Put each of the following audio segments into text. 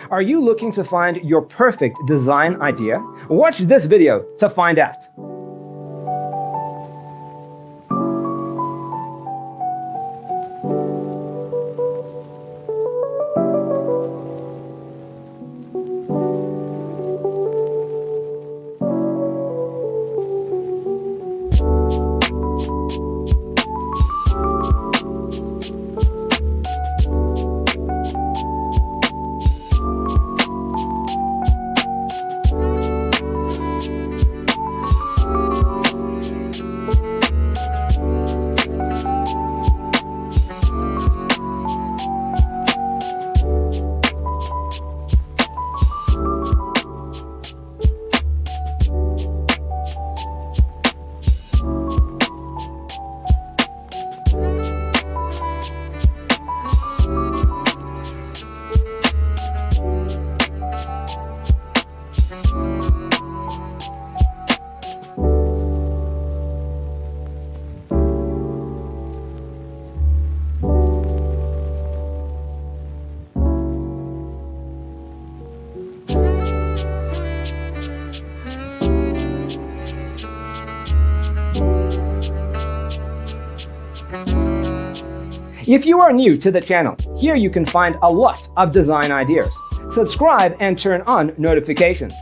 Are you looking to find your perfect design idea? Watch this video to find out. If you are new to the channel, here you can find a lot of design ideas. Subscribe and turn on notifications.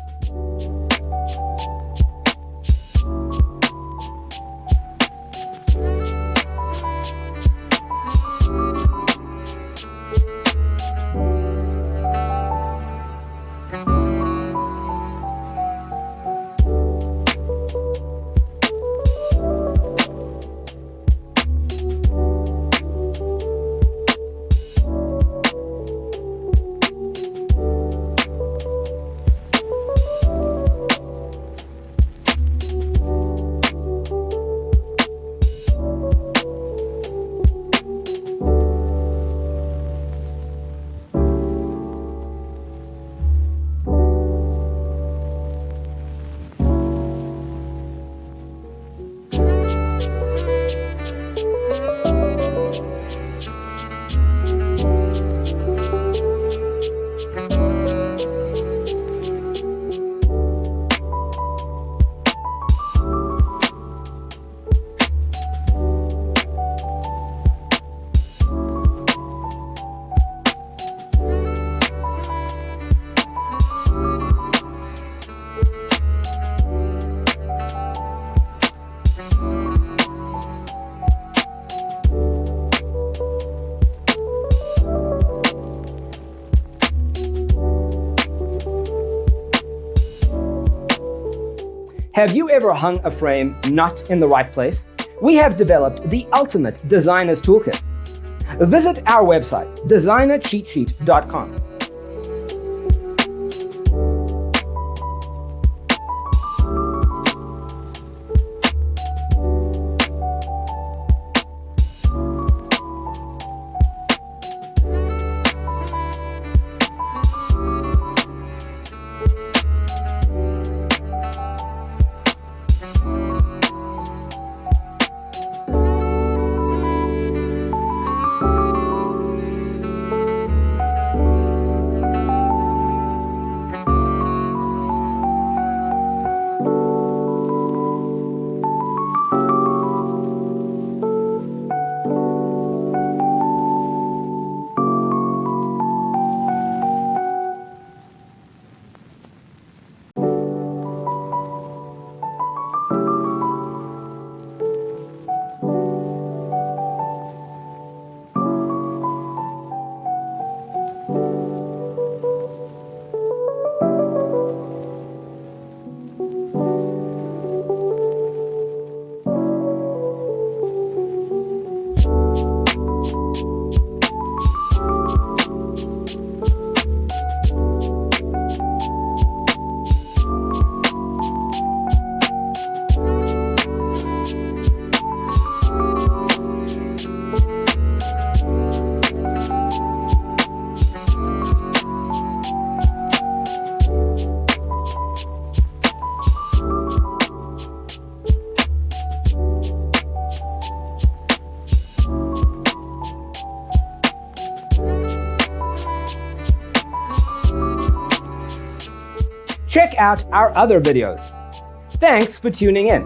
Have you ever hung a frame not in the right place? We have developed the ultimate designer's toolkit. Visit our website, designercheatsheet.com. check out our other videos. Thanks for tuning in.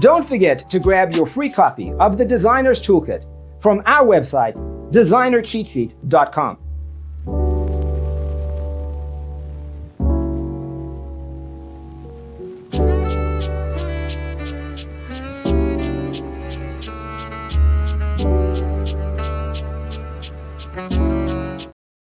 Don't forget to grab your free copy of the Designer's Toolkit from our website, designercheatsheet.com.